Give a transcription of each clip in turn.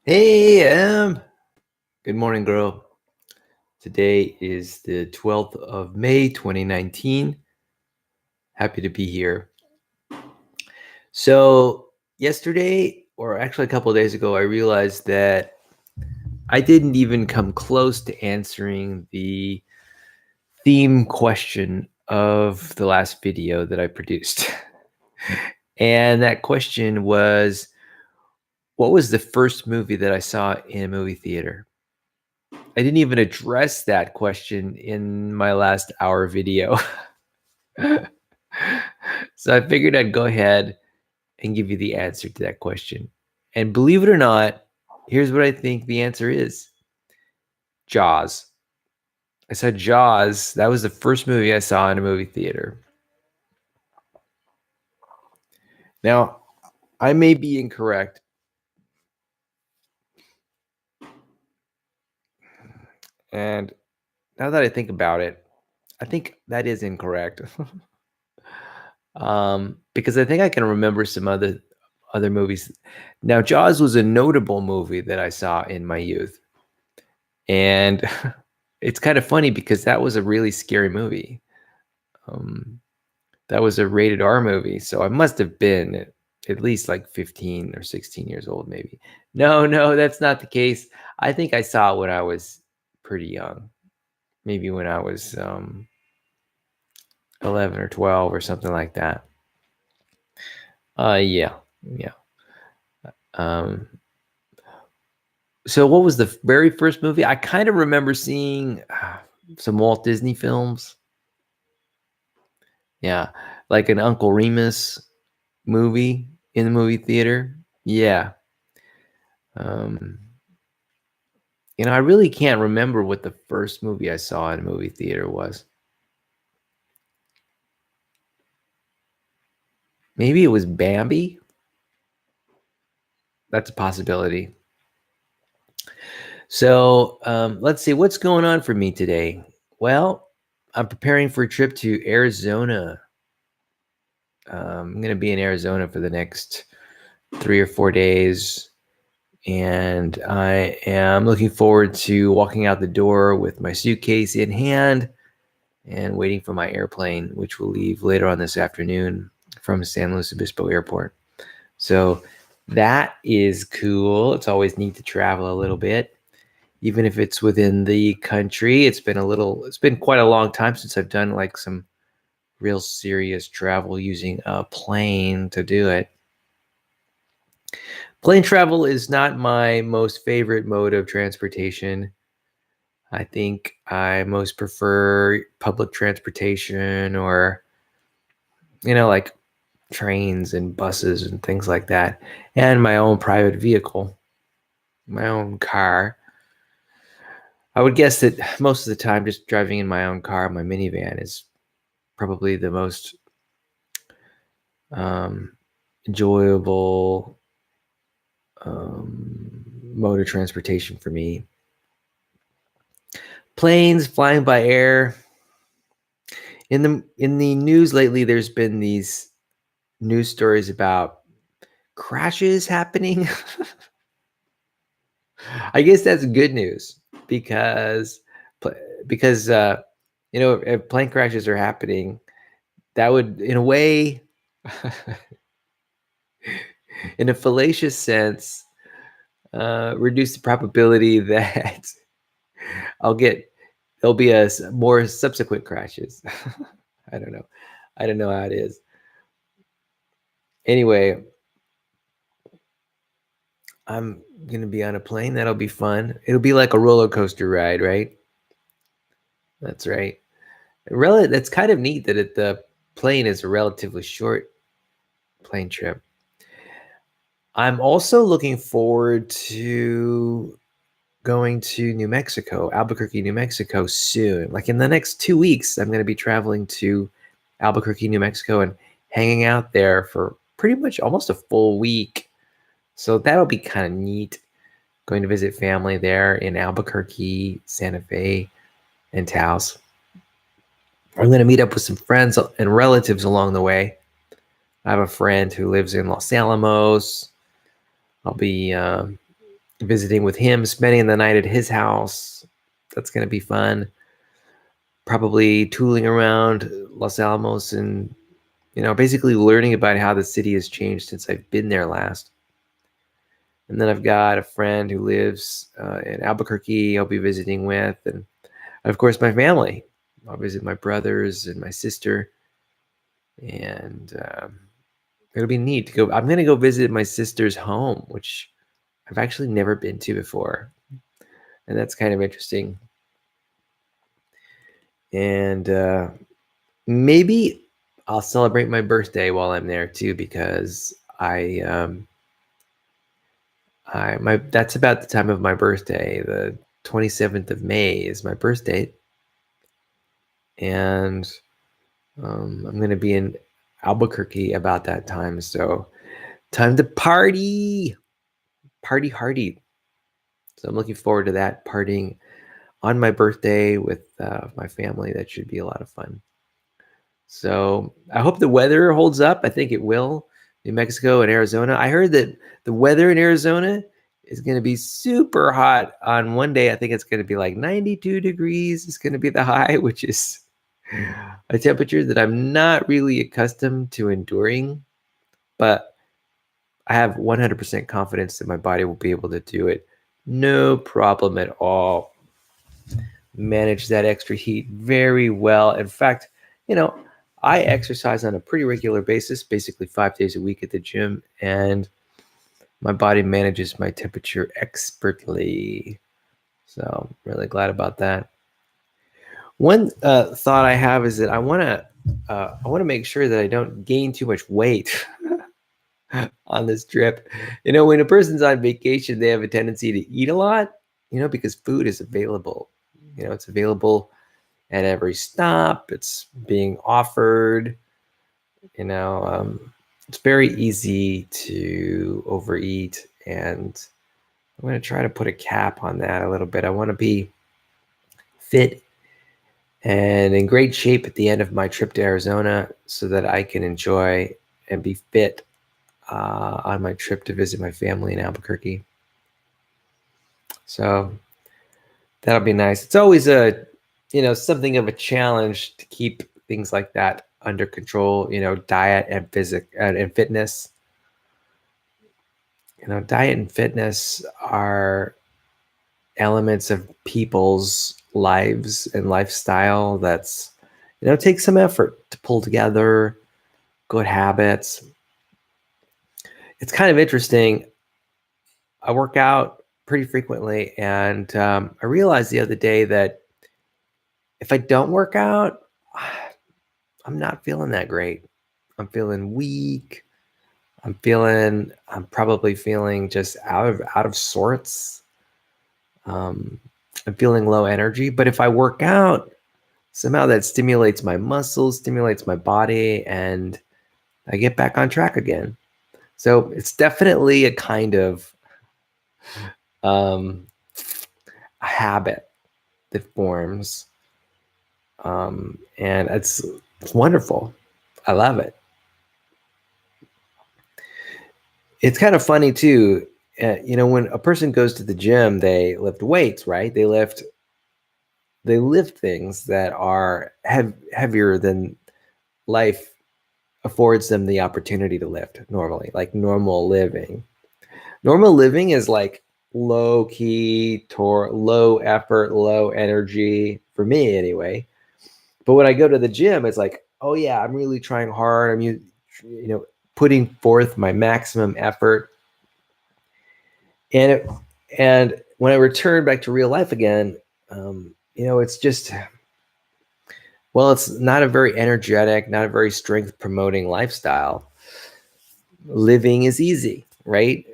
Hey, good morning, girl. Today is the 12th of May, 2019. Happy to be here. So, yesterday, or actually a couple of days ago, I realized that I didn't even come close to answering the theme question of the last video that I produced. And that question was, what was the first movie that I saw in a movie theater? I didn't even address that question in my last hour video. So I figured I'd go ahead and give you the answer to that question. And believe it or not, here's what I think the answer is. Jaws. I saw Jaws. That was the first movie I saw in a movie theater. Now, I may be incorrect. And now that I think about it, I think that is incorrect. Because I think I can remember some other movies. Now, Jaws was a notable movie that I saw in my youth. And it's kind of funny because that was a really scary movie. That was a rated R movie, so I must have been at least like 15 or 16 years old, maybe. No, that's not the case. I think I saw it when I was pretty young, maybe when I was 11 or 12 or something like that. Yeah. Um, so what was the very first movie? I kind of remember seeing some Walt Disney films. Yeah, like an Uncle Remus movie in the movie theater. Yeah. I really can't remember what the first movie I saw in a movie theater was. Maybe it was Bambi. That's a possibility. So let's see what's going on for me today. Well, I'm preparing for a trip to Arizona. I'm going to be in Arizona for the next 3 or 4 days. And I am looking forward to walking out the door with my suitcase in hand and waiting for my airplane, which will leave later on this afternoon from San Luis Obispo Airport. So that is cool. It's always neat to travel a little bit, even if it's within the country. It's been quite a long time since I've done like some real serious travel using a plane to do it. Plane travel is not my most favorite mode of transportation. I think I most prefer public transportation or, like trains and buses and things like that, and my own private vehicle, my own car. I would guess that most of the time, just driving in my own car, my minivan, is probably the most enjoyable mode of transportation for me. Planes, flying by air. In the news lately, there's been these news stories about crashes happening. I guess that's good news because if plane crashes are happening, that would, in a way, in a fallacious sense, reduce the probability that there'll be more subsequent crashes. I don't know. I don't know how it is. Anyway, I'm going to be on a plane. That'll be fun. It'll be like a roller coaster ride, right? That's right. That's kind of neat that the plane is a relatively short plane trip. I'm also looking forward to going to New Mexico, Albuquerque, New Mexico soon. Like in the next 2 weeks, I'm going to be traveling to Albuquerque, New Mexico and hanging out there for pretty much almost a full week. So that'll be kind of neat. Going to visit family there in Albuquerque, Santa Fe, and Taos. I'm going to meet up with some friends and relatives along the way. I have a friend who lives in Los Alamos. I'll be visiting with him, spending the night at his house. That's going to be fun. Probably tooling around Los Alamos and, basically learning about how the city has changed since I've been there last. And then I've got a friend who lives in Albuquerque I'll be visiting with. And of course, my family. I'll visit my brothers and my sister. And it'll be neat to go. I'm going to go visit my sister's home, which I've actually never been to before. And that's kind of interesting. And maybe I'll celebrate my birthday while I'm there too, because that's about the time of my birthday. The 27th of May is my birthday, and I'm going to be in Albuquerque about that time. So time to party hardy. So I'm looking forward to that, partying on my birthday with my family. That should be a lot of fun. So I hope the weather holds up. I think it will. New Mexico and Arizona. I heard that the weather in Arizona is going to be super hot on one day. I think it's going to be like 92 degrees. It's going to be the high, which is a temperature that I'm not really accustomed to enduring. But I have 100% confidence that my body will be able to do it. No problem at all. Manage that extra heat very well. In fact, I exercise on a pretty regular basis, basically 5 days a week at the gym, and my body manages my temperature expertly. So I'm really glad about that. One thought I have is that I want to make sure that I don't gain too much weight on this trip. When a person's on vacation, they have a tendency to eat a lot, because food is available. It's available at every stop. It's being offered. It's very easy to overeat, and I'm going to try to put a cap on that a little bit. I want to be fit and in great shape at the end of my trip to Arizona so that I can enjoy and be fit on my trip to visit my family in Albuquerque. So that'll be nice. It's always something of a challenge to keep things like that under control, diet and and fitness. Diet and fitness are elements of people's lives and lifestyle that's, takes some effort to pull together good habits. It's kind of interesting. I work out pretty frequently, and I realized the other day that if I don't work out, I'm not feeling that great. I'm feeling weak. I'm probably feeling just out of sorts. I'm feeling low energy. But if I work out, somehow that stimulates my muscles, stimulates my body, and I get back on track again. So it's definitely a kind of a habit that forms. And it's wonderful. I love it. It's kind of funny too. When a person goes to the gym, they lift weights, right? They lift things that are heavier than life affords them the opportunity to lift normally, like normal living. Normal living is like low key, low effort, low energy for me anyway. But when I go to the gym, it's like, oh yeah, I'm really trying hard. I'm putting forth my maximum effort. And when I return back to real life again, it's just, well, it's not a very energetic, not a very strength promoting lifestyle. Living is easy, right?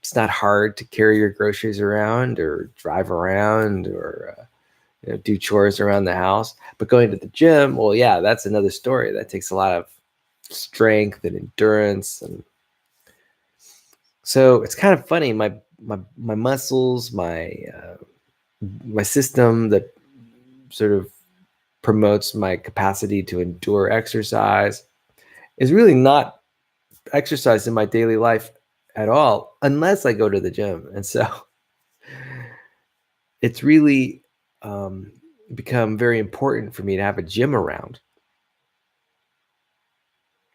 It's not hard to carry your groceries around or drive around or do chores around the house. But going to the gym, well, yeah, that's another story. That takes a lot of strength and endurance, and so it's kind of funny. My muscles, my system that sort of promotes my capacity to endure exercise is really not exercise in my daily life at all, unless I go to the gym. And so it's really become very important for me to have a gym around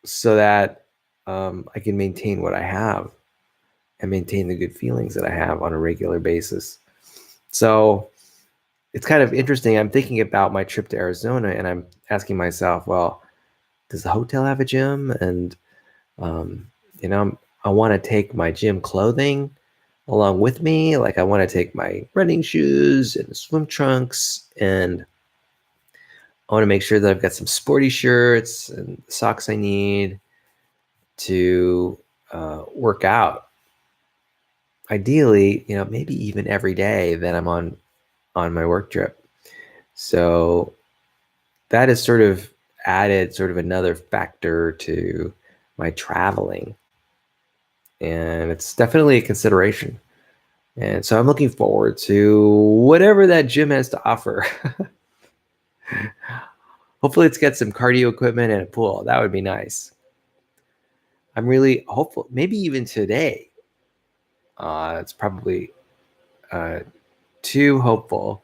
so that I can maintain what I have and maintain the good feelings that I have on a regular basis. So it's kind of interesting. I'm thinking about my trip to Arizona and I'm asking myself, well, does the hotel have a gym? And, you know, I want to take my gym clothing along with me. Like I want to take my running shoes and swim trunks, and I want to make sure that I've got some sporty shirts and socks I need to work out. Ideally, you know, maybe even every day that I'm on my work trip. So that has sort of added sort of another factor to my traveling, and it's definitely a consideration. And so I'm looking forward to whatever that gym has to offer. Hopefully it's got some cardio equipment and a pool. That would be nice. I'm really hopeful. Maybe even today. It's probably too hopeful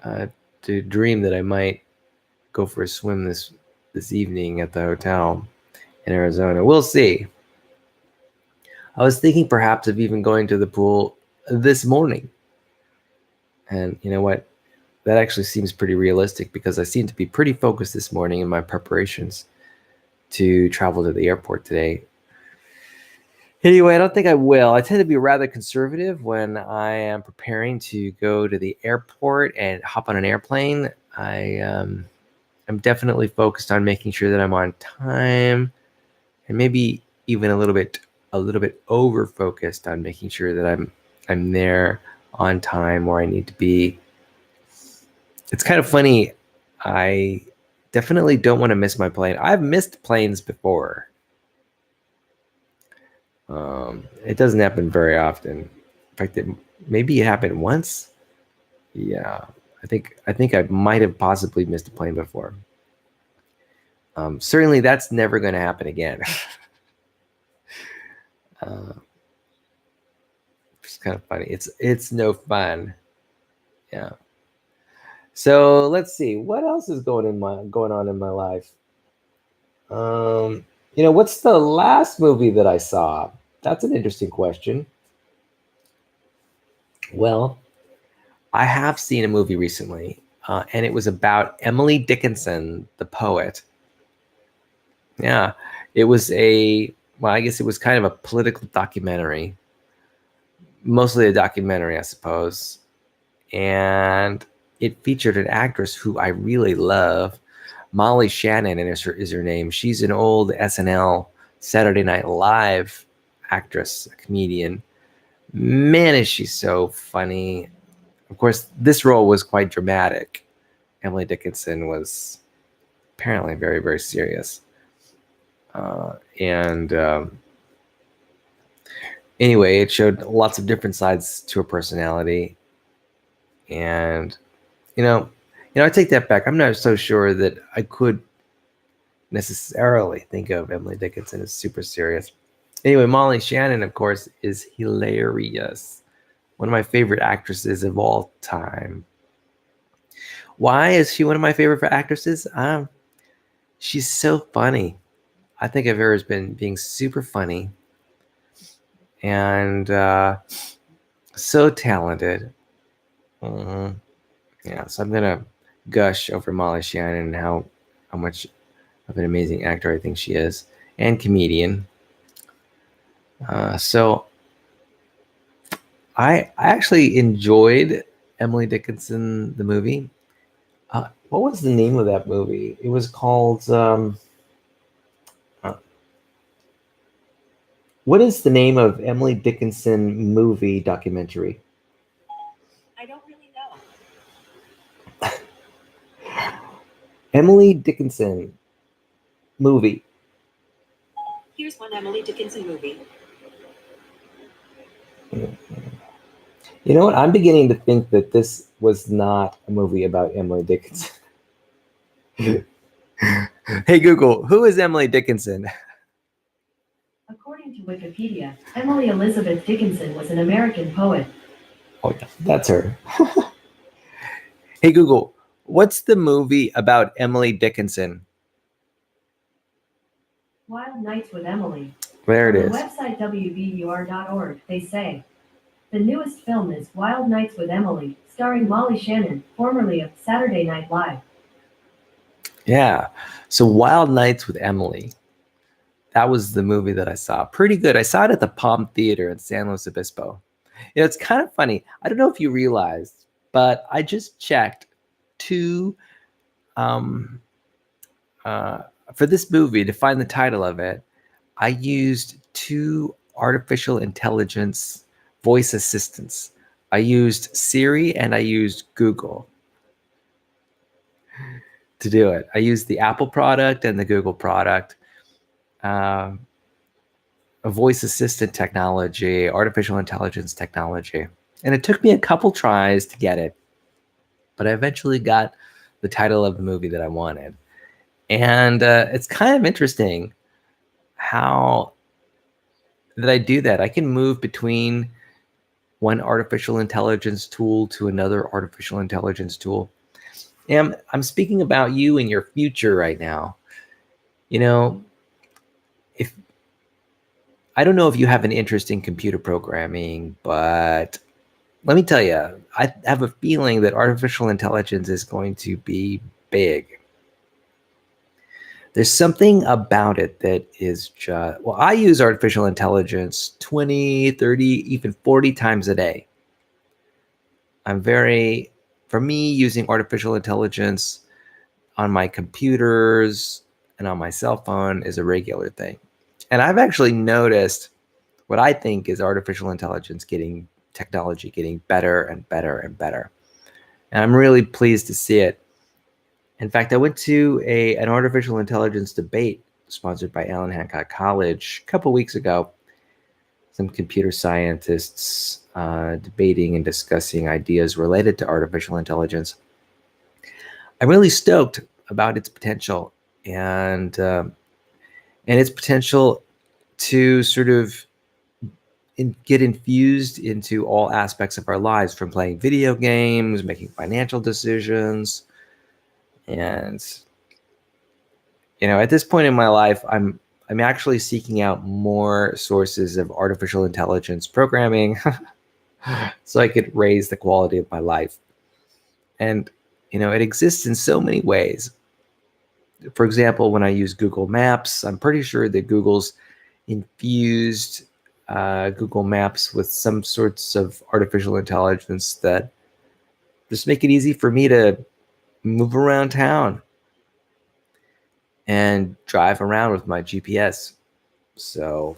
to dream that I might go for a swim this evening at the hotel in Arizona. We'll see. I was thinking perhaps of even going to the pool this morning. And you know what? That actually seems pretty realistic because I seem to be pretty focused this morning in my preparations to travel to the airport today. Anyway, I don't think I will. I tend to be rather conservative when I am preparing to go to the airport and hop on an airplane. I'm definitely focused on making sure that I'm on time, and maybe even a little bit over focused on making sure that I'm there on time where I need to be. It's kind of funny. I definitely don't want to miss my plane. I've missed planes before. It doesn't happen very often. In fact, maybe it happened once. Yeah, I think I might have possibly missed a plane before. Certainly, that's never going to happen again. It's kind of funny. It's no fun. Yeah. So let's see what else is going on in my life. You know, what's the last movie that I saw? That's an interesting question. Well, I have seen a movie recently, and it was about Emily Dickinson, the poet. Yeah, it was I guess it was kind of a political documentary, mostly a documentary, I suppose. And it featured an actress who I really love. Molly Shannon is her name. She's an old SNL Saturday Night Live actress, a comedian. Man, is she so funny. Of course, this role was quite dramatic. Emily Dickinson was apparently very, very serious. And anyway, it showed lots of different sides to her personality. And, I take that back. I'm not so sure that I could necessarily think of Emily Dickinson as super serious. Anyway, Molly Shannon, of course, is hilarious. One of my favorite actresses of all time. Why is she one of my favorite actresses? She's so funny. I think of her as being super funny and so talented. Yeah, so I'm gonna gush over Molly Shannon and how much of an amazing actor I think she is, and comedian. So I actually enjoyed Emily Dickinson, the movie. What was the name of that movie? It was called. What is the name of Emily Dickinson movie documentary? I don't really know. Emily Dickinson movie. Here's one Emily Dickinson movie. You know what? I'm beginning to think that this was not a movie about Emily Dickinson. Hey Google, who is Emily Dickinson? According to Wikipedia, Emily Elizabeth Dickinson was an American poet. Oh yeah, that's her. Hey Google, what's the movie about Emily Dickinson? Wild Nights with Emily. There On it the is. website WBUR.org, they say the newest film is Wild Nights with Emily, starring Molly Shannon, formerly of Saturday Night Live. Yeah. So Wild Nights with Emily. That was the movie that I saw. Pretty good. I saw it at the Palm Theater in San Luis Obispo. You know, it's kind of funny. I don't know if you realized, but I just checked two um, uh, for this movie to find the title of it. I used two artificial intelligence voice assistants. I used Siri and I used Google to do it. I used the Apple product and the Google product. Um, a voice assistant technology, artificial intelligence technology. And it took me a couple tries to get it, but I eventually got the title of the movie that I wanted. And it's kind of interesting how that I do that. I can move between one artificial intelligence tool to another artificial intelligence tool. And I'm speaking about you in your future right now. You know, if I don't know if you have an interest in computer programming, but let me tell you, I have a feeling that artificial intelligence is going to be big. There's something about it that is just, well, I use artificial intelligence 20, 30, even 40 times a day. For me, using artificial intelligence on my computers and on my cell phone is a regular thing. And I've actually noticed what I think is artificial intelligence technology getting better and better and better. And I'm really pleased to see it. In fact, I went to an artificial intelligence debate sponsored by Allen Hancock College a couple weeks ago. Some computer scientists debating and discussing ideas related to artificial intelligence. I'm really stoked about its potential and its potential to sort of get infused into all aspects of our lives, from playing video games, making financial decisions. And at this point in my life, I'm actually seeking out more sources of artificial intelligence programming so I could raise the quality of my life. And it exists in so many ways. For example, when I use Google Maps, I'm pretty sure that Google's infused Google Maps with some sorts of artificial intelligence that just make it easy for me to move around town and drive around with my GPS. So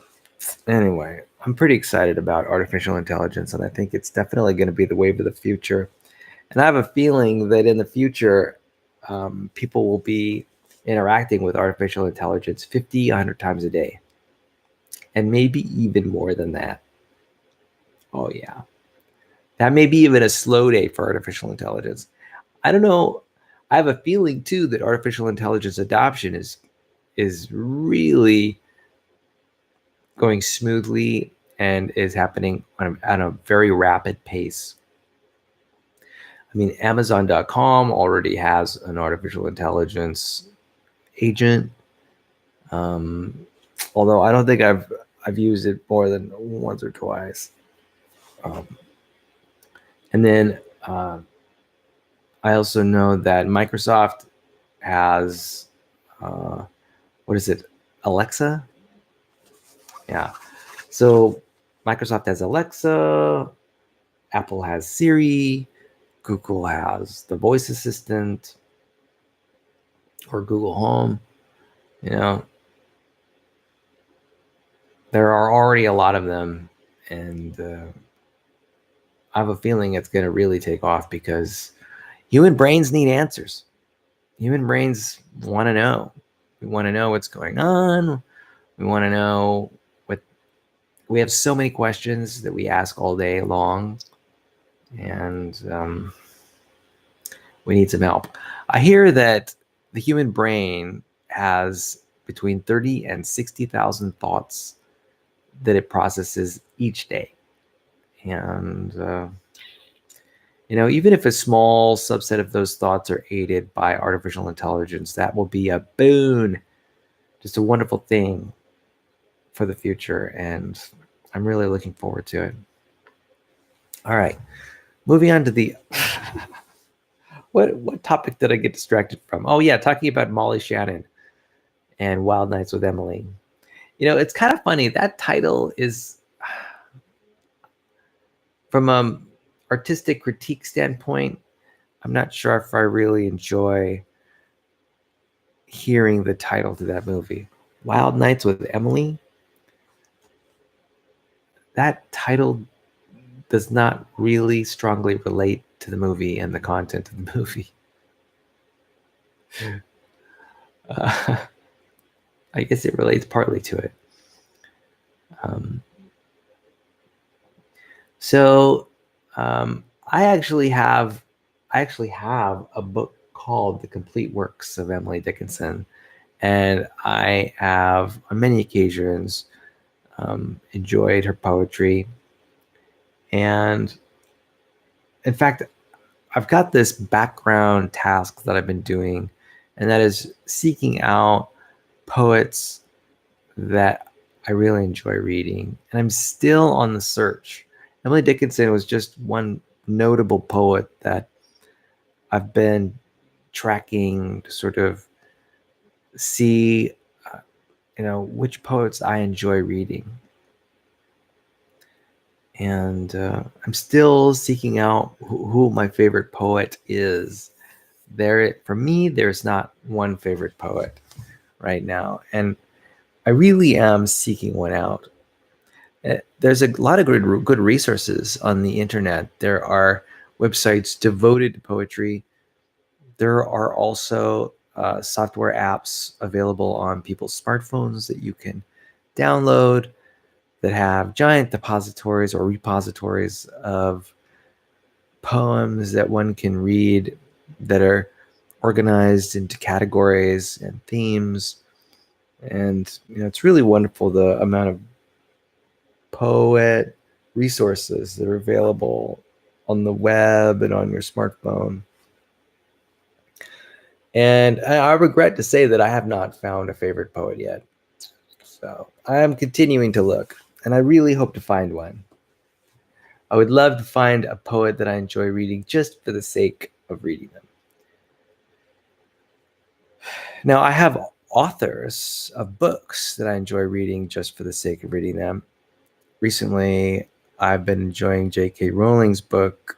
anyway, I'm pretty excited about artificial intelligence, and I think it's definitely going to be the wave of the future. And I have a feeling that in the future, people will be interacting with artificial intelligence 50, 100 times a day, and maybe even more than that. Oh, yeah. That may be even a slow day for artificial intelligence. I don't know. I have a feeling, too, that artificial intelligence adoption is really going smoothly and is happening at a very rapid pace. I mean, Amazon.com already has an artificial intelligence agent. Although I don't think I've used it more than once or twice. And then I also know that Microsoft has what is it? Alexa? Yeah. So Microsoft has Alexa, Apple has Siri, Google has the voice assistant or Google Home. There are already a lot of them, and I have a feeling it's going to really take off because human brains need answers. Human brains want to know. We want to know what's going on. We want to know what. We have so many questions that we ask all day long, and we need some help. I hear that the human brain has between 30 and 60,000 thoughts that it processes each day. And Even if a small subset of those thoughts are aided by artificial intelligence, that will be a boon, just a wonderful thing for the future. And I'm really looking forward to it. All right, moving on to the what topic did I get distracted from? Oh yeah, talking about Molly Shannon and Wild Nights with Emily. It's kind of funny. That title is, from an artistic critique standpoint, I'm not sure if I really enjoy hearing the title to that movie. Wild Nights with Emily. That title does not really strongly relate to the movie and the content of the movie. I guess it relates partly to it. I actually have a book called The Complete Works of Emily Dickinson, and I have on many occasions enjoyed her poetry. And in fact, I've got this background task that I've been doing, and that is seeking out poets that I really enjoy reading. And I'm still on the search. Emily Dickinson was just one notable poet that I've been tracking to sort of see, which poets I enjoy reading. And I'm still seeking out who my favorite poet is. For me, there's not one favorite poet right now. And I really am seeking one out. There's a lot of good resources on the internet. There are websites devoted to poetry. There are also software apps available on people's smartphones that you can download that have giant depositories or repositories of poems that one can read that are organized into categories and themes. And it's really wonderful, the amount of poet resources that are available on the web and on your smartphone. And I regret to say that I have not found a favorite poet yet. So I am continuing to look, and I really hope to find one. I would love to find a poet that I enjoy reading just for the sake of reading them. Now, I have authors of books that I enjoy reading just for the sake of reading them. Recently, I've been enjoying J.K. Rowling's book,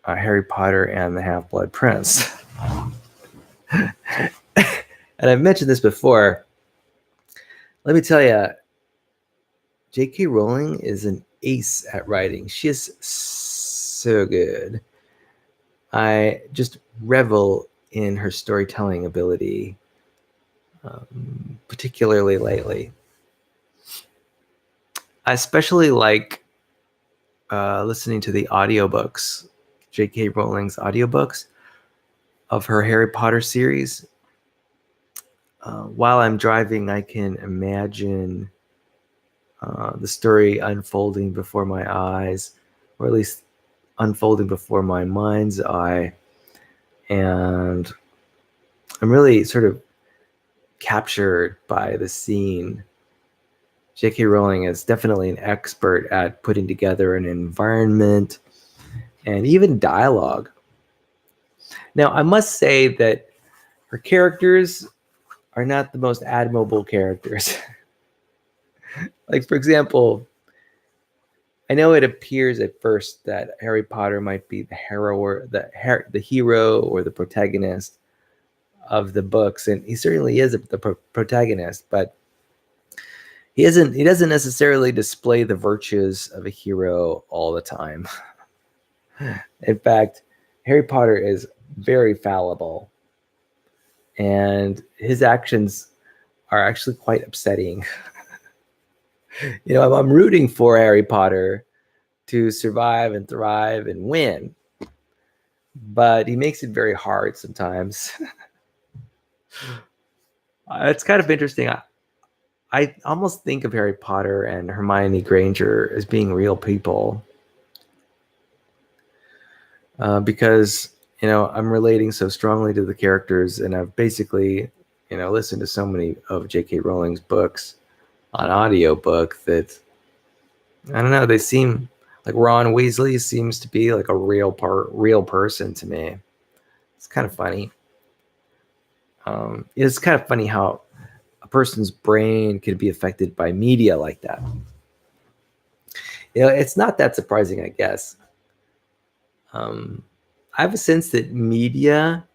Harry Potter and the Half-Blood Prince. And I've mentioned this before. Let me tell you, J.K. Rowling is an ace at writing. She is so good. I just revel in her storytelling ability, particularly lately. I especially like listening to the audiobooks, J.K. Rowling's audiobooks of her Harry Potter series. While I'm driving, I can imagine the story unfolding before my eyes, or at least unfolding before my mind's eye. And I'm really sort of captured by the scene. J.K. Rowling is definitely an expert at putting together an environment and even dialogue. Now, I must say that her characters are not the most admirable characters. Like, for example, I know it appears at first that Harry Potter might be the hero or the hero or the protagonist of the books, and he certainly is the protagonist, but he doesn't necessarily display the virtues of a hero all the time. In fact, Harry Potter is very fallible, and his actions are actually quite upsetting. I'm rooting for Harry Potter to survive and thrive and win, but he makes it very hard sometimes. It's kind of interesting. I almost think of Harry Potter and Hermione Granger as being real people. because I'm relating so strongly to the characters, and I've basically listened to so many of J.K. Rowling's books on audiobook that I don't know. They seem like Ron Weasley seems to be like a real person to me. It's kind of funny. It's kind of funny how a person's brain could be affected by media like that. It's not that surprising, I guess. I have a sense that media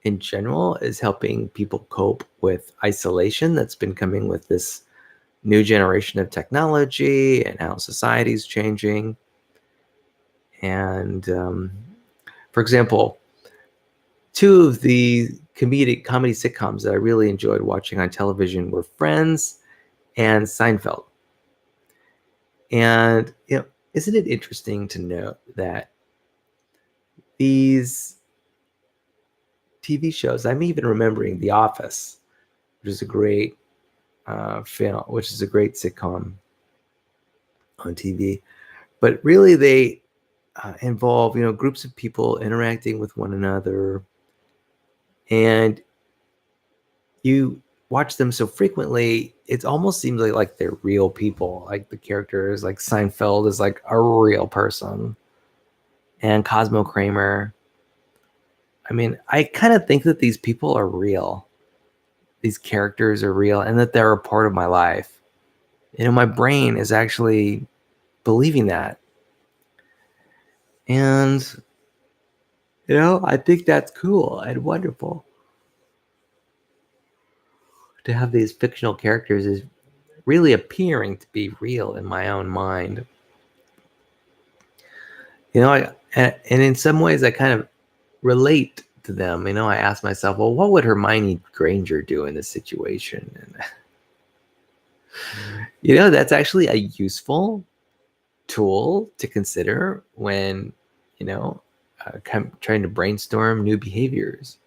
in general is helping people cope with isolation that's been coming with this new generation of technology and how society's changing. And for example, two of the comedy sitcoms that I really enjoyed watching on television were Friends and Seinfeld. And isn't it interesting to note that these TV shows, I'm even remembering The Office, which is a great film, which is a great sitcom on TV, but really they involve groups of people interacting with one another, and you watch them so frequently it almost seems like they're real people. Like the characters, like Seinfeld is like a real person, and Cosmo Kramer, I mean, I kind of think that these people are real, these characters are real, and that they're a part of my life. My brain is actually believing that. And I think that's cool and wonderful to have these fictional characters is really appearing to be real in my own mind. And in some ways I kind of relate to them. I ask myself, well, what would Hermione Granger do in this situation? And that's actually a useful tool to consider when trying to brainstorm new behaviors.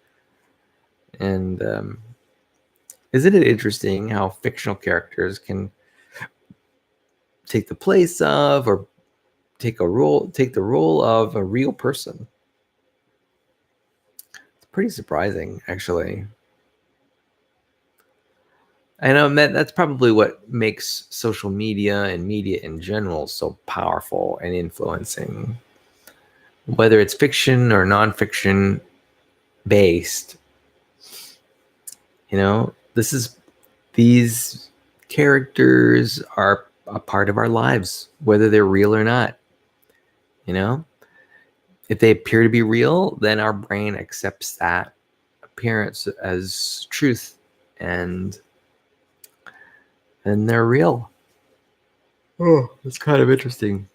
And isn't it interesting how fictional characters can take the place of or take the role of a real person? It's pretty surprising, actually. I know that's probably what makes social media and media in general so powerful and influencing. Whether it's fiction or nonfiction based, these characters are a part of our lives, whether they're real or not. If they appear to be real, then our brain accepts that appearance as truth, and they're real. Oh, that's kind of interesting.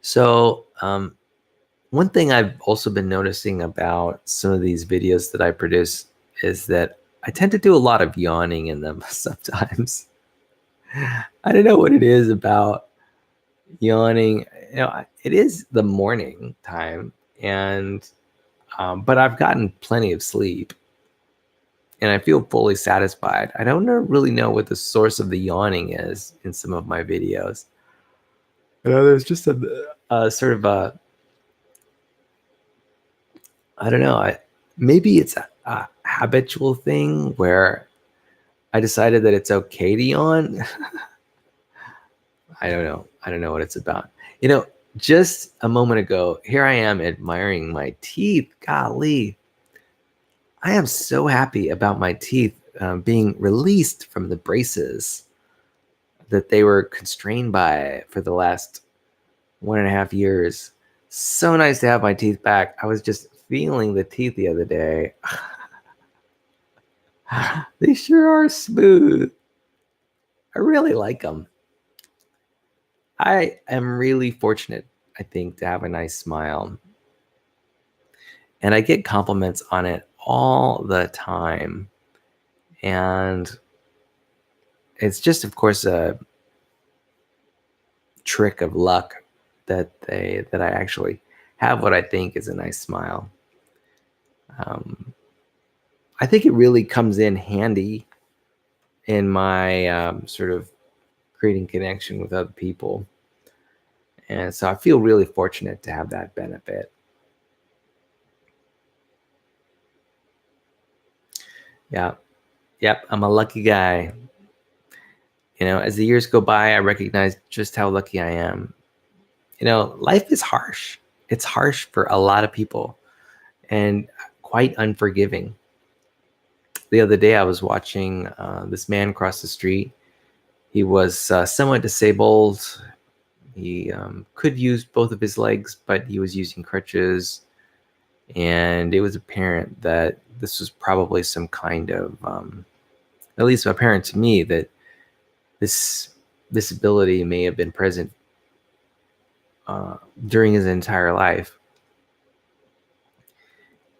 So, one thing I've also been noticing about some of these videos that I produce is that I tend to do a lot of yawning in them sometimes. I don't know what it is about yawning. It is the morning time, and but I've gotten plenty of sleep, and I feel fully satisfied. I don't really know what the source of the yawning is in some of my videos. There's just a sort of a, I don't know. Maybe it's a habitual thing where I decided that it's okay to yawn. I don't know. I don't know what it's about. Just a moment ago, here I am admiring my teeth. Golly. I am so happy about my teeth being released from the braces that they were constrained by for the last 1.5 years. So nice to have my teeth back. I was just feeling the teeth the other day. They sure are smooth. I really like them. I am really fortunate, I think, to have a nice smile. And I get compliments on it all the time. And it's just, of course, a trick of luck that I actually have what I think is a nice smile. I think it really comes in handy in my sort of creating connection with other people. And so I feel really fortunate to have that benefit. Yeah. Yep. I'm a lucky guy. As the years go by, I recognize just how lucky I am. Life is harsh. It's harsh for a lot of people and quite unforgiving. The other day, I was watching this man cross the street. He was somewhat disabled. He could use both of his legs, but he was using crutches. And it was apparent that this was probably some kind of, at least apparent to me, that this disability may have been present during his entire life.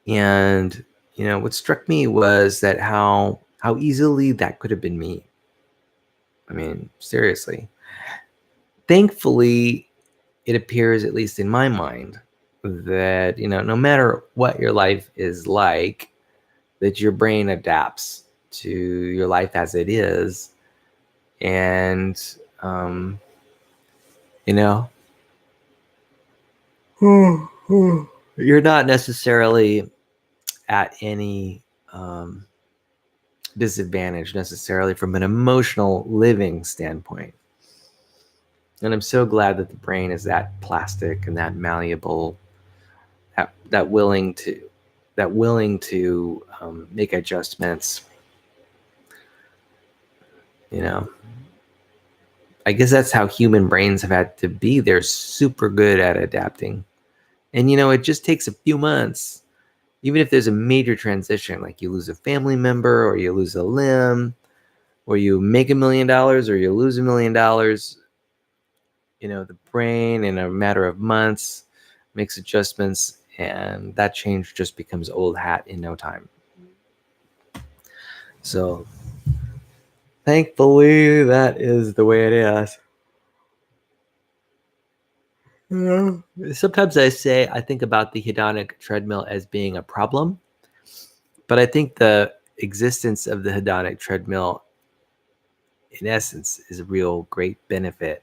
And what struck me was that how easily that could have been me. I mean, seriously. Thankfully, it appears, at least in my mind, that no matter what your life is like, that your brain adapts to your life as it is. And you're not necessarily at any disadvantage necessarily from an emotional living standpoint. And I'm so glad that the brain is that plastic and that malleable, that willing to make adjustments. I guess that's how human brains have had to be. They're super good at adapting. And it just takes a few months. Even if there's a major transition, like you lose a family member or you lose a limb, or you make $1 million or you lose $1 million, the brain in a matter of months makes adjustments, and that change just becomes old hat in no time. So thankfully, that is the way it is. Sometimes I think about the hedonic treadmill as being a problem, but I think the existence of the hedonic treadmill, in essence, is a real great benefit.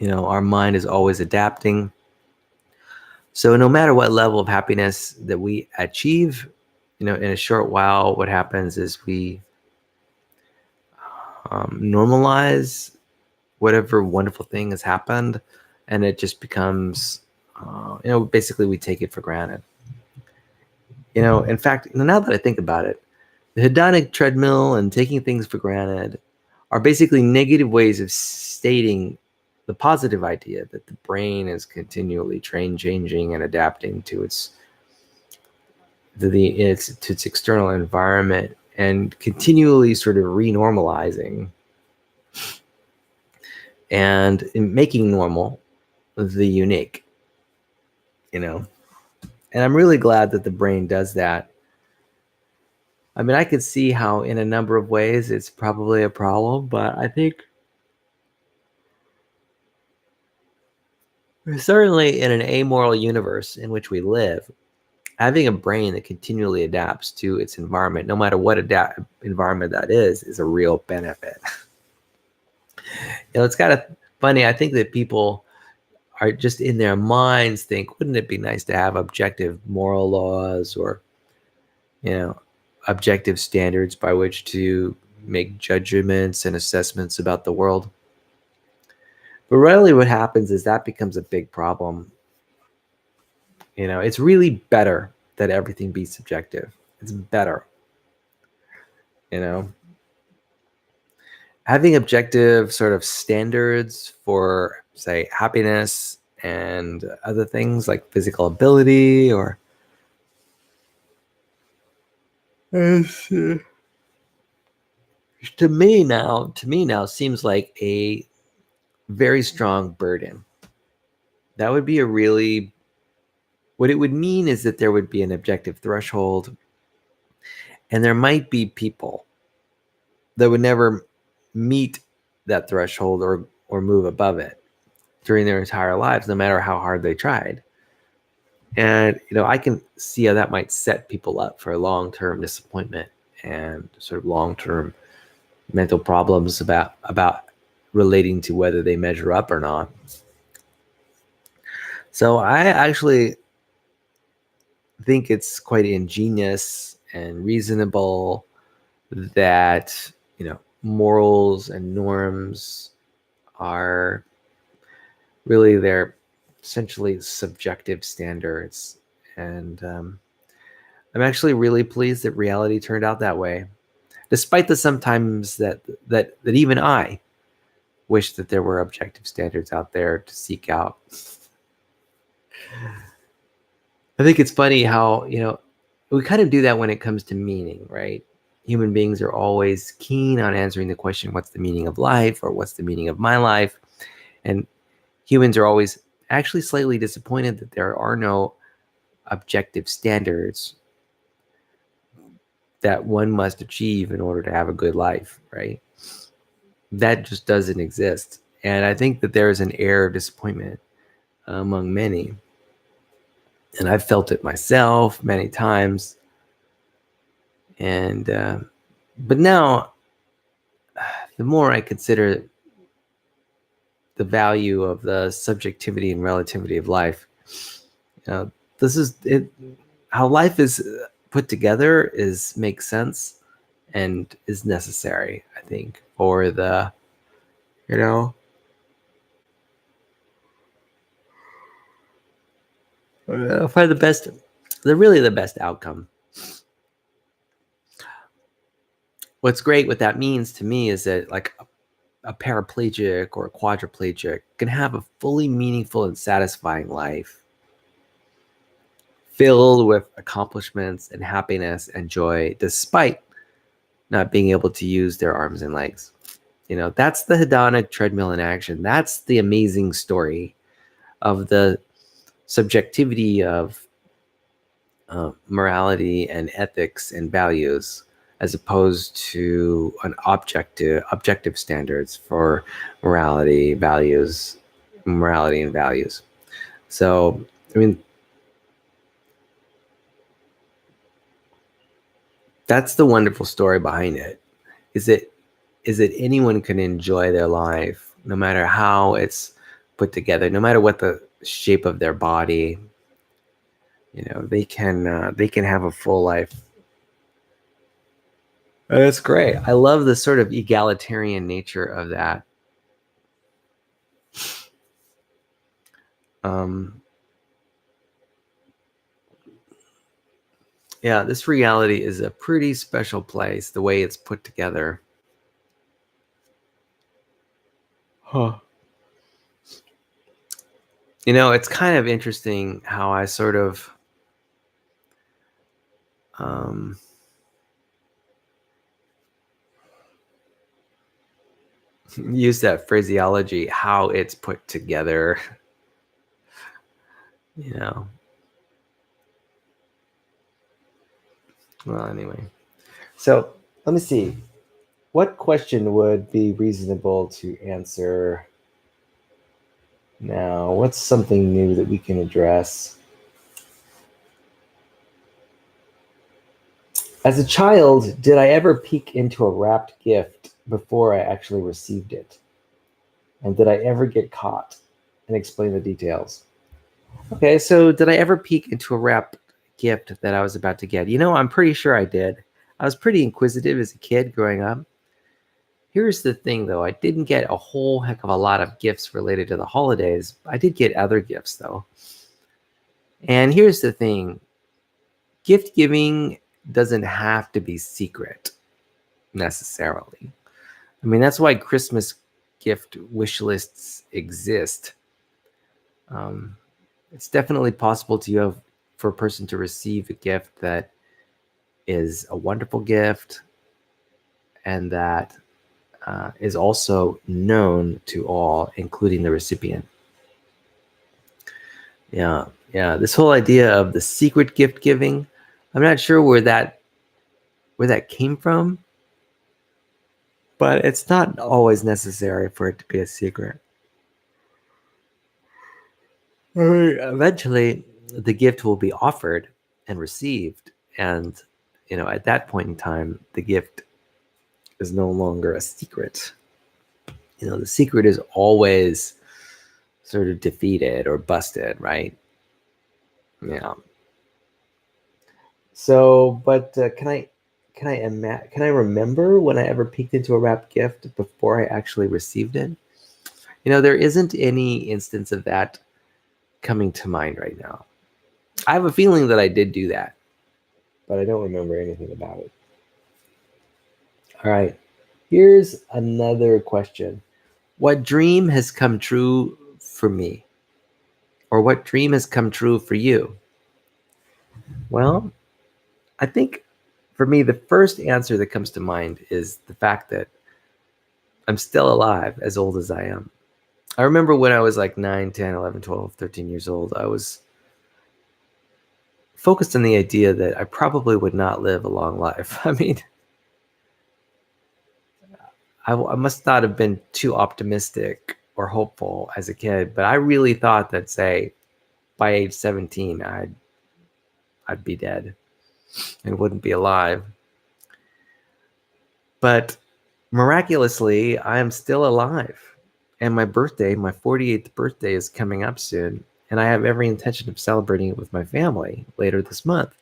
Our mind is always adapting. So no matter what level of happiness that we achieve, in a short while, what happens is we normalize whatever wonderful thing has happened, and it just becomes, basically we take it for granted. In fact, now that I think about it, the hedonic treadmill and taking things for granted are basically negative ways of stating the positive idea that the brain is continually changing and adapting to its external environment and continually sort of renormalizing and making normal the unique, and I'm really glad that the brain does that. I mean, I could see how in a number of ways it's probably a problem, but I think certainly in an amoral universe in which we live, having a brain that continually adapts to its environment, no matter what environment that is a real benefit. It's kind of funny. I think that people are just in their minds think, wouldn't it be nice to have objective moral laws or, objective standards by which to make judgments and assessments about the world? But really what happens is that becomes a big problem. It's really better that everything be subjective. It's better. Having objective sort of standards for, say, happiness and other things like physical ability or to me now seems like a very strong burden. That would be what it would mean is that there would be an objective threshold, and there might be people that would never meet that threshold or move above it during their entire lives, no matter how hard they tried. And, I can see how that might set people up for long-term disappointment and sort of long-term mental problems about relating to whether they measure up or not. So I actually think it's quite ingenious and reasonable that, morals and norms are really they're essentially subjective standards. And I'm actually really pleased that reality turned out that way, despite the sometimes that even I wish that there were objective standards out there to seek out. I think it's funny how, we kind of do that when it comes to meaning, right? Human beings are always keen on answering the question, what's the meaning of life, or what's the meaning of my life? And humans are always actually slightly disappointed that there are no objective standards that one must achieve in order to have a good life, right? That just doesn't exist. And I think that there is an air of disappointment among many. And I've felt it myself many times. And, but now, the more I consider the value of the subjectivity and relativity of life, this is it. How life is put together makes sense and is necessary, I think, for the, for the best, the best outcome. What's great, what that means to me is that like a paraplegic or a quadriplegic can have a fully meaningful and satisfying life filled with accomplishments and happiness and joy, despite not being able to use their arms and legs. That's the hedonic treadmill in action. That's the amazing story of the subjectivity of morality and ethics and values, as opposed to an objective standards for morality and values. So, I mean, that's the wonderful story behind it. Is that anyone can enjoy their life, no matter how it's put together, no matter what the shape of their body. They can have a full life. And that's great. I love the sort of egalitarian nature of that. Yeah, this reality is a pretty special place, the way it's put together. It's kind of interesting how I sort of use that phraseology, how it's put together. Well, anyway. So let me see. What question would be reasonable to answer now? What's something new that we can address? As a child, did I ever peek into a wrapped gift before I actually received it? And did I ever get caught? And explain the details. Okay, so did I ever peek into a wrapped gift that I was about to get? I'm pretty sure I did. I was pretty inquisitive as a kid growing up. Here's the thing, though. I didn't get a whole heck of a lot of gifts related to the holidays. I did get other gifts, though. And here's the thing. Gift giving doesn't have to be secret, necessarily. I mean, that's why Christmas gift wish lists exist. It's definitely possible for a person to receive a gift that is a wonderful gift and that is also known to all, including the recipient. Yeah. This whole idea of the secret gift giving, I'm not sure where that came from, but it's not always necessary for it to be a secret. Eventually, the gift will be offered and received, and at that point in time, the gift is no longer a secret. The secret is always sort of defeated or busted, right? Yeah. So, but can I remember when I ever peeked into a wrapped gift before I actually received it? There isn't any instance of that coming to mind right now. I have a feeling that I did do that, but I don't remember anything about it. All right. Here's another question. What dream has come true for me? Or what dream has come true for you? Well, I think for me, the first answer that comes to mind is the fact that I'm still alive, as old as I am. I remember when I was like 9, 10, 11, 12, 13 years old, I was focused on the idea that I probably would not live a long life. I mean, I must not have been too optimistic or hopeful as a kid, but I really thought that, say, by age 17, I'd be dead and wouldn't be alive. But miraculously, I am still alive. And my birthday, my 48th birthday, is coming up soon. And I have every intention of celebrating it with my family later this month.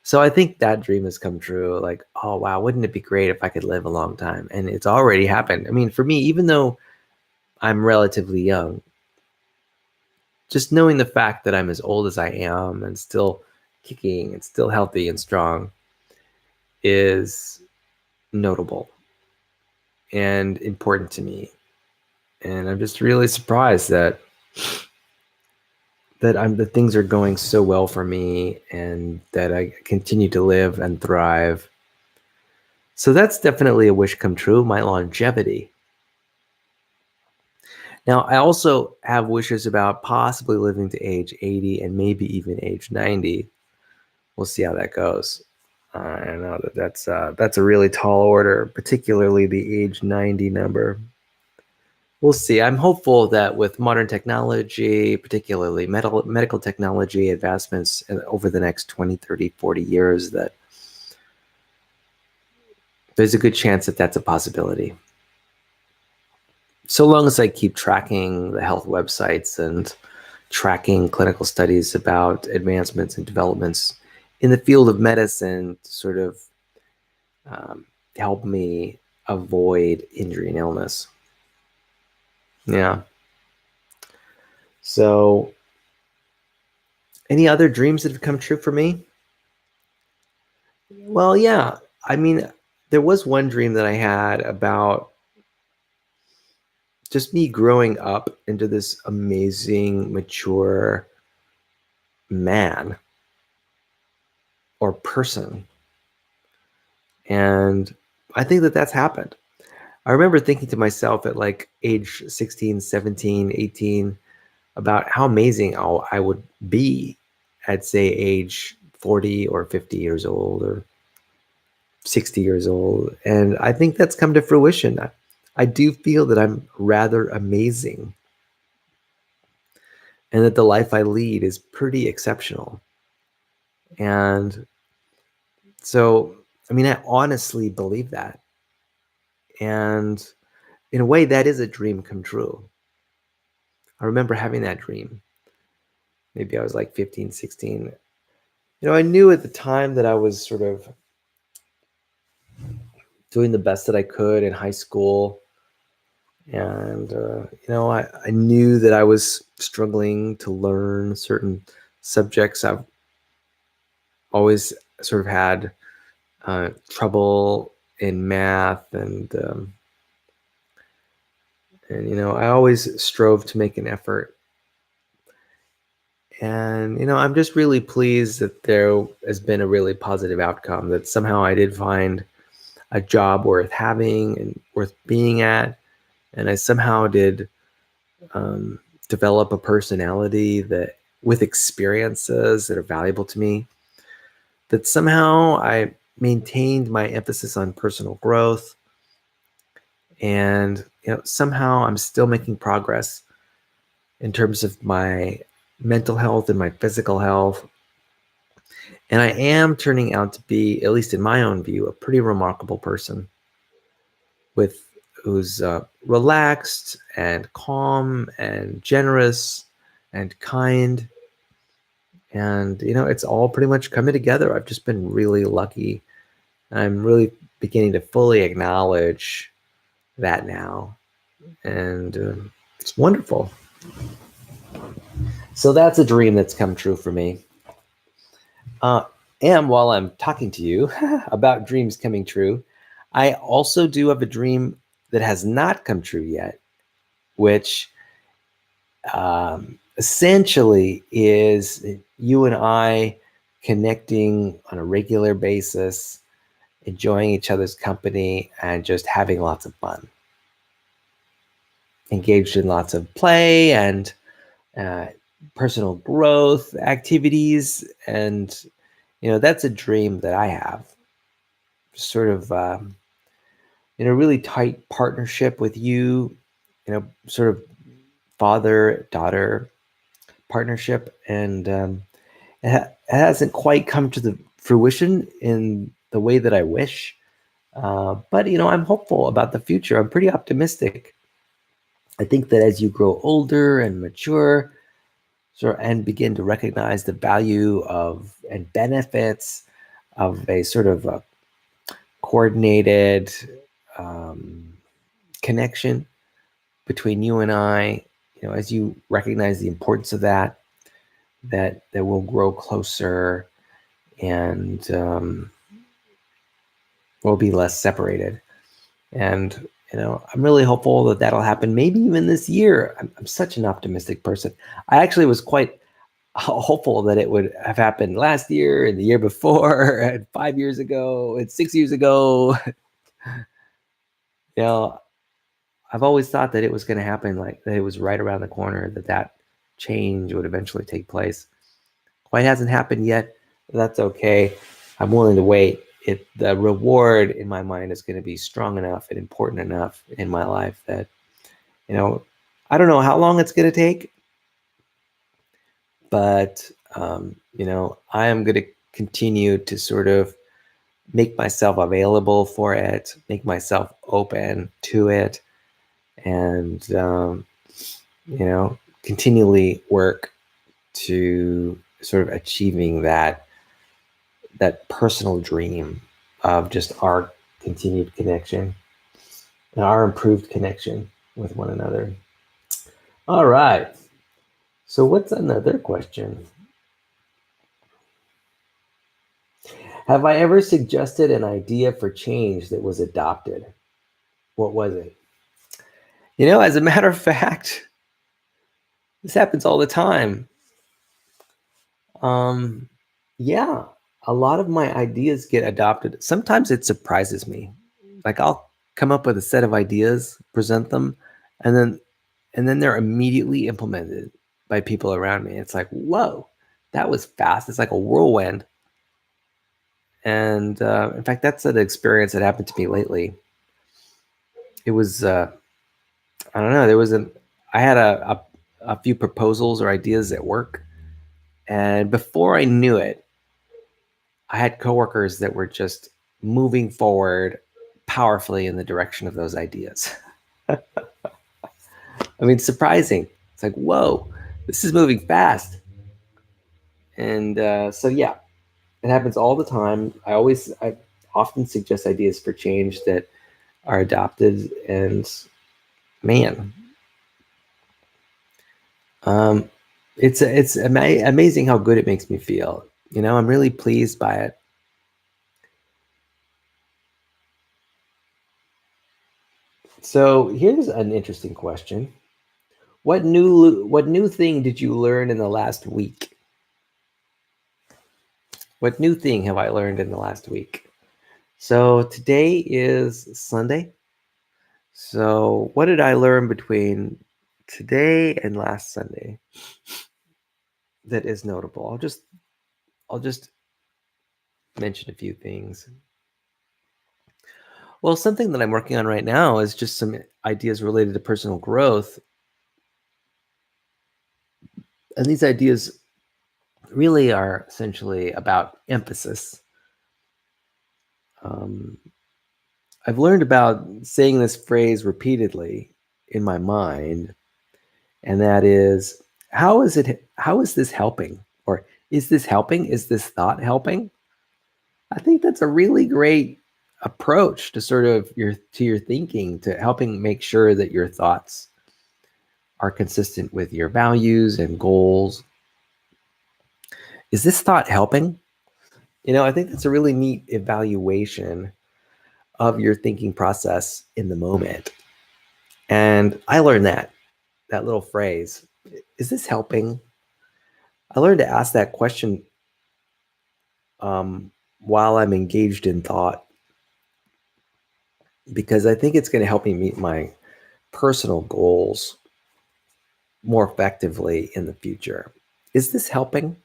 So I think that dream has come true. Like, oh, wow, wouldn't it be great if I could live a long time? And it's already happened. I mean, for me, even though I'm relatively young, just knowing the fact that I'm as old as I am and still kicking and still healthy and strong is notable and important to me. And I'm just really surprised that things are going so well for me and that I continue to live and thrive. So that's definitely a wish come true, my longevity. Now, I also have wishes about possibly living to age 80 and maybe even age 90. We'll see how that goes. I know that's a really tall order, particularly the age 90 number. We'll see. I'm hopeful that with modern technology, particularly medical technology advancements over the next 20, 30, 40 years, that there's a good chance that that's a possibility. So long as I keep tracking the health websites and tracking clinical studies about advancements and developments in the field of medicine to sort of help me avoid injury and illness. Yeah. So, any other dreams that have come true for me? Well, yeah. I mean, there was one dream that I had about just me growing up into this amazing, mature man or person. And I think that that's happened. I remember thinking to myself at like age 16, 17, 18 about how amazing I would be at, say, age 40 or 50 years old or 60 years old. And I think that's come to fruition. I do feel that I'm rather amazing and that the life I lead is pretty exceptional. And so, I mean, I honestly believe that. And in a way, that is a dream come true. I remember having that dream. Maybe I was like 15, 16. I knew at the time that I was sort of doing the best that I could in high school. And, I knew that I was struggling to learn certain subjects. I've always sort of had trouble in math and I always strove to make an effort. And, I'm just really pleased that there has been a really positive outcome, that somehow I did find a job worth having and worth being at. And I somehow did develop a personality that with experiences that are valuable to me, that somehow I maintained my emphasis on personal growth. And, somehow I'm still making progress in terms of my mental health and my physical health. And I am turning out to be, at least in my own view, a pretty remarkable person with who's relaxed and calm and generous and kind. And, it's all pretty much coming together. I've just been really lucky. I'm really beginning to fully acknowledge that now. And it's wonderful. So that's a dream that's come true for me. And while I'm talking to you about dreams coming true, I also do have a dream that has not come true yet, which essentially is you and I connecting on a regular basis, enjoying each other's company, and just having lots of fun. Engaged in lots of play and personal growth activities. And, that's a dream that I have. Sort of in a really tight partnership with you, sort of father-daughter partnership. And it hasn't quite come to the fruition in the way that I wish. But, I'm hopeful about the future. I'm pretty optimistic. I think that as you grow older and mature, and begin to recognize the value of and benefits of a sort of coordinated connection between you and I, as you recognize the importance of that we'll grow closer and we'll be less separated. And I'm really hopeful that that'll happen maybe even this year. I'm such an optimistic person. I actually was quite hopeful that it would have happened last year and the year before and 5 years ago and 6 years ago. I've always thought that it was going to happen, like that it was right around the corner, that change would eventually take place. Quite hasn't happened yet. That's okay. I'm willing to wait. The reward in my mind is going to be strong enough and important enough in my life that, I don't know how long it's going to take, but, I am going to continue to sort of make myself available for it, make myself open to it, and, continually work to sort of achieving that personal dream of just our continued connection and our improved connection with one another. All right. So what's another question? Have I ever suggested an idea for change that was adopted? What was it? As a matter of fact, this happens all the time. Yeah, a lot of my ideas get adopted. Sometimes it surprises me. Like I'll come up with a set of ideas, present them, and then they're immediately implemented by people around me. It's like, whoa, that was fast. It's like a whirlwind. And in fact, that's an experience that happened to me lately. It was, I don't know, I had a few proposals or ideas at work. And before I knew it, I had coworkers that were just moving forward powerfully in the direction of those ideas. I mean, surprising. It's like, whoa, this is moving fast. And so, yeah, it happens all the time. I often suggest ideas for change that are adopted, and man, it's amazing how good it makes me feel. I'm really pleased by it. So here's an interesting question. What new thing did you learn in the last week? What new thing have I learned in the last week? So today is Sunday. So what did I learn between today and last Sunday that is notable? I'll just mention a few things. Well, something that I'm working on right now is just some ideas related to personal growth. And these ideas really are essentially about emphasis. I've learned about saying this phrase repeatedly in my mind, and that is, how is this helping? Or is this helping? Is this thought helping? I think that's a really great approach to sort of your thinking, to helping make sure that your thoughts are consistent with your values and goals. Is this thought helping? I think that's a really neat evaluation of your thinking process in the moment. And I learned that little phrase, is this helping? I learned to ask that question while I'm engaged in thought, because I think it's going to help me meet my personal goals more effectively in the future. Is this helping?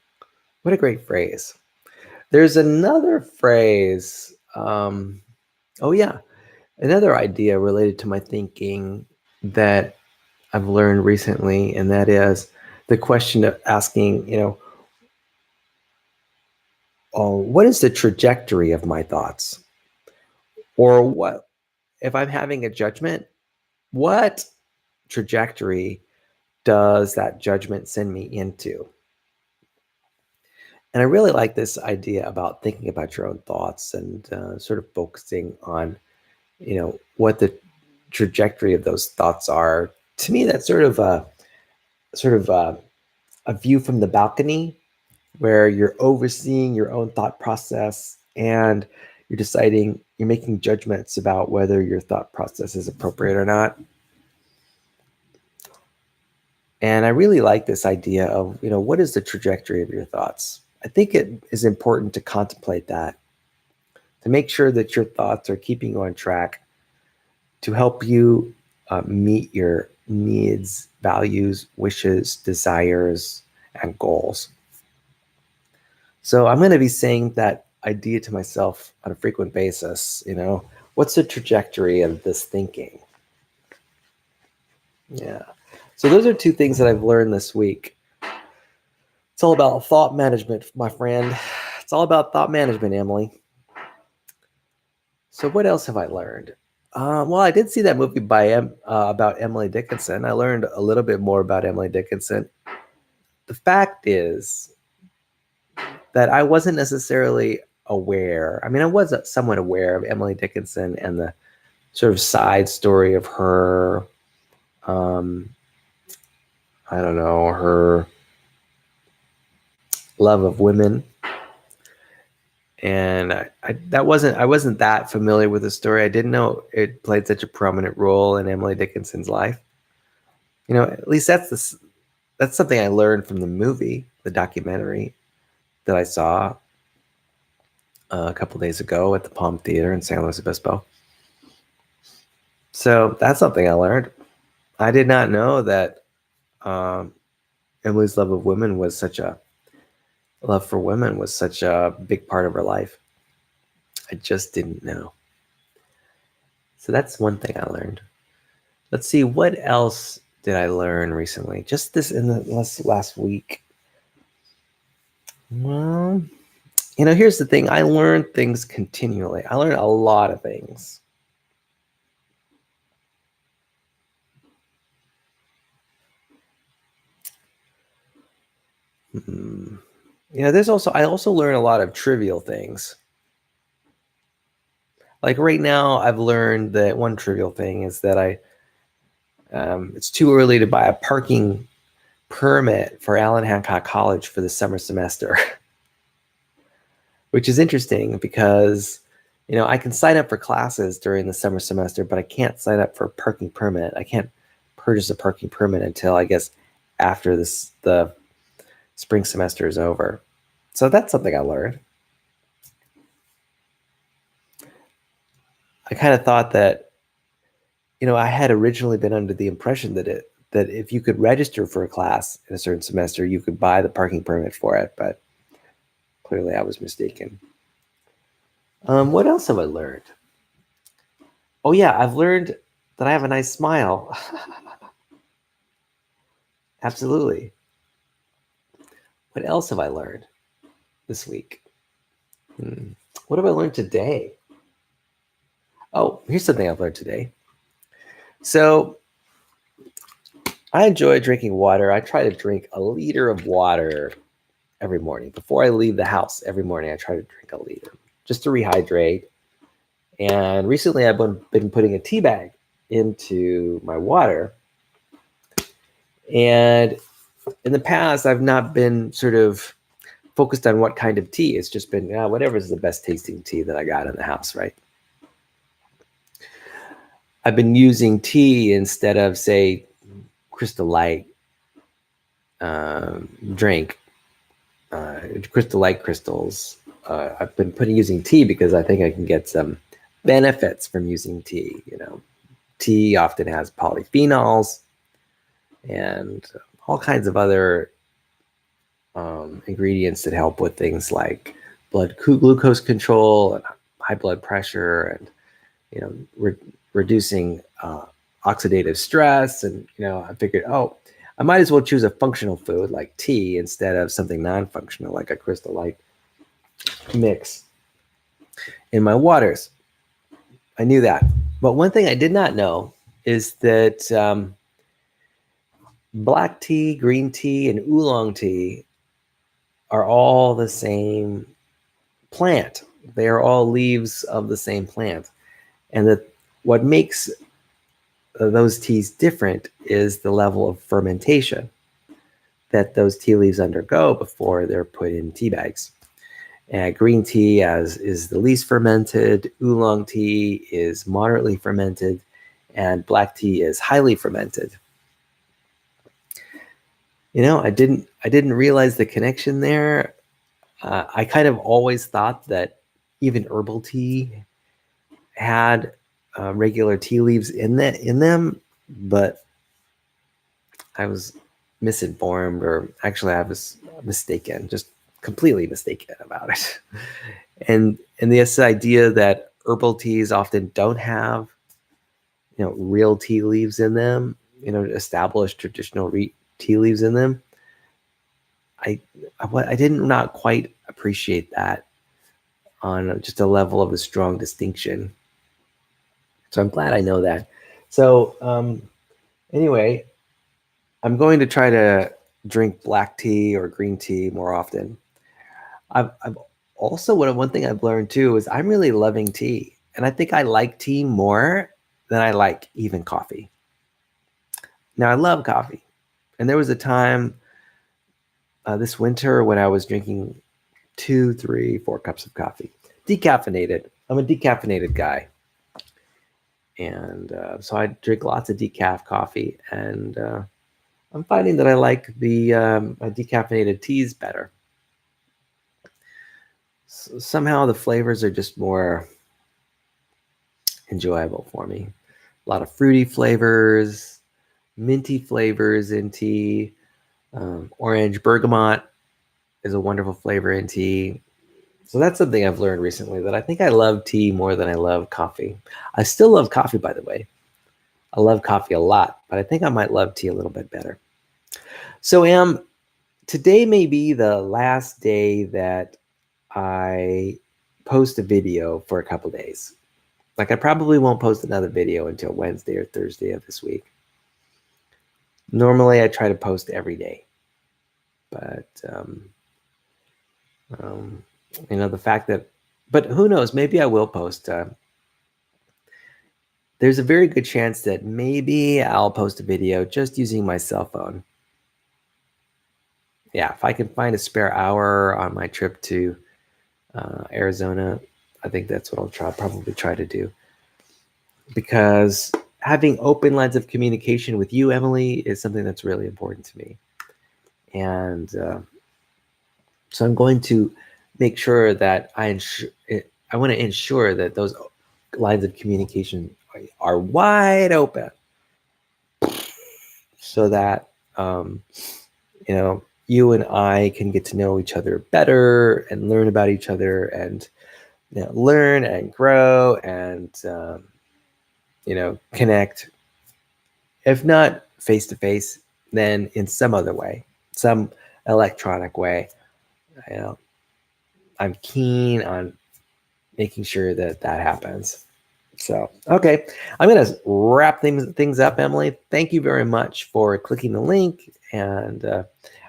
What a great phrase. There's another phrase. Another idea related to my thinking that I've learned recently, and that is the question of asking, what is the trajectory of my thoughts? Or what, if I'm having a judgment, what trajectory does that judgment send me into? And I really like this idea about thinking about your own thoughts and sort of focusing on, what the trajectory of those thoughts are. To me, that's sort of a view from the balcony where you're overseeing your own thought process and you're making judgments about whether your thought process is appropriate or not. And I really like this idea of, what is the trajectory of your thoughts? I think it is important to contemplate that, to make sure that your thoughts are keeping you on track, to help you meet your needs, values, wishes, desires, and goals. So I'm going to be saying that idea to myself on a frequent basis. What's the trajectory of this thinking? Yeah. So those are two things that I've learned this week. It's all about thought management, my friend. It's all about thought management, Emily. So what else have I learned? Well, I did see that movie about Emily Dickinson. I learned a little bit more about Emily Dickinson. The fact is that I wasn't necessarily aware. I mean, I was somewhat aware of Emily Dickinson and the sort of side story of her, I don't know, her love of women. And I wasn't that familiar with the story. I didn't know it played such a prominent role in Emily Dickinson's life. At least that's something I learned from the movie, the documentary that I saw a couple days ago at the Palm Theater in San Luis Obispo. So that's something I learned. I did not know that Emily's love for women was such a big part of her life. I just didn't know. So that's one thing I learned. Let's see, what else did I learn recently? Just this in the last week. Well, here's the thing. I learn things continually. I learn a lot of things. I also learn a lot of trivial things. Like right now, I've learned that one trivial thing is that it's too early to buy a parking permit for Allen Hancock College for the summer semester, which is interesting because, I can sign up for classes during the summer semester, but I can't sign up for a parking permit. I can't purchase a parking permit until, I guess, after the spring semester is over. So that's something I learned. I kind of thought that, I had originally been under the impression that if you could register for a class in a certain semester, you could buy the parking permit for it, but clearly I was mistaken. What else have I learned? Oh yeah, I've learned that I have a nice smile. Absolutely. What else have I learned this week? What have I learned today? Oh, here's something I've learned today. So I enjoy drinking water. I try to drink a liter of water every morning. Before I leave the house every morning, I try to drink a liter just to rehydrate. And recently I've been putting a tea bag into my water. And in the past, I've not been sort of focused on what kind of tea. It's just been whatever is the best tasting tea that I got in the house, right? I've been using tea instead of, say, Crystal Light drink, Crystal Light crystals. I've been using tea because I think I can get some benefits from using tea. Tea often has polyphenols and all kinds of other ingredients that help with things like blood glucose control and high blood pressure, and reducing oxidative stress. And I figured, I might as well choose a functional food like tea instead of something non-functional like a Crystal Light mix in my waters. I knew that, but one thing I did not know is that black tea, green tea, and oolong tea are all the same plant. They are all leaves of the same plant. And that what makes those teas different is the level of fermentation that those tea leaves undergo before they're put in tea bags. Green tea is the least fermented, oolong tea is moderately fermented, and black tea is highly fermented. I didn't realize the connection there. I kind of always thought that even herbal tea had regular tea leaves in them, but I was misinformed, or actually I was mistaken, just completely mistaken about it. And this idea that herbal teas often don't have, real tea leaves in them, established traditional tea leaves in them. I did not quite appreciate that on just a level of a strong distinction. So I'm glad I know that. So anyway, I'm going to try to drink black tea or green tea more often. I've also, one thing I've learned too is I'm really loving tea, and I think I like tea more than I like even coffee. Now I love coffee, and there was a time this winter when I was drinking 2, 3, 4 cups of coffee, decaffeinated. I'm a decaffeinated guy, and so I drink lots of decaf coffee, and I'm finding that I like the decaffeinated teas better. So somehow the flavors are just more enjoyable for me. A lot of fruity flavors, minty flavors in tea. Orange bergamot is a wonderful flavor in tea. So that's something I've learned recently, that I think I love tea more than I love coffee. I still love coffee, by the way. I love coffee a lot, but I think I might love tea a little bit better. So today may be the last day that I post a video for a couple days. Like, I probably won't post another video until Wednesday or Thursday of this week. Normally I try to post every day, but the fact that, but who knows, maybe I will post. There's a very good chance that maybe I'll post a video just using my cell phone. Yeah, if I can find a spare hour on my trip to Arizona, I think that's what I'll probably try to do. Because having open lines of communication with you, Emily, is something that's really important to me. And so I'm going to make sure that I want to ensure that those lines of communication are wide open, so that you and I can get to know each other better and learn about each other, and learn and grow and connect. If not face to face, then in some other way, some electronic way. I'm keen on making sure that happens. So, okay, I'm going to wrap things up, Emily. Thank you very much for clicking the link, and I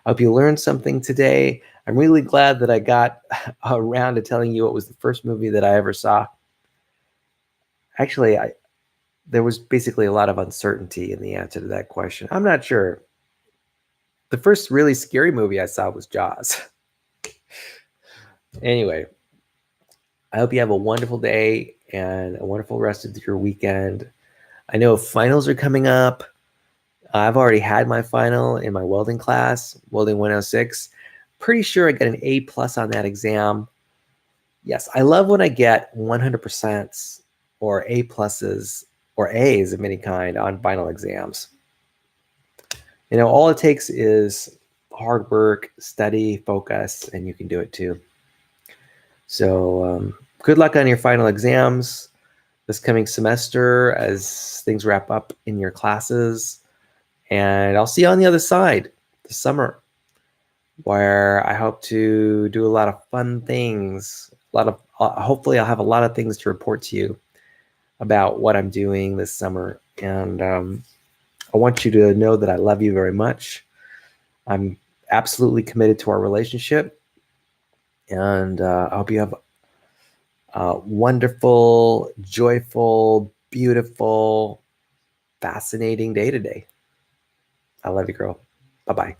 hope you learned something today. I'm really glad that I got around to telling you what was the first movie that I ever saw. Actually, there was basically a lot of uncertainty in the answer to that question. I'm not sure. The first really scary movie I saw was Jaws. Anyway, I hope you have a wonderful day and a wonderful rest of your weekend. I know finals are coming up. I've already had my final in my welding class, Welding 106. Pretty sure I got an A+ on that exam. Yes, I love when I get 100% or A+ or A's of any kind on final exams. You know, all it takes is hard work, study, focus, and you can do it too. So good luck on your final exams this coming semester as things wrap up in your classes. And I'll see you on the other side this summer, where I hope to do a lot of fun things. Hopefully I'll have a lot of things to report to you about what I'm doing this summer. And I want you to know that I love you very much. I'm absolutely committed to our relationship. And I hope you have a wonderful, joyful, beautiful, fascinating day today. I love you, girl. Bye-bye.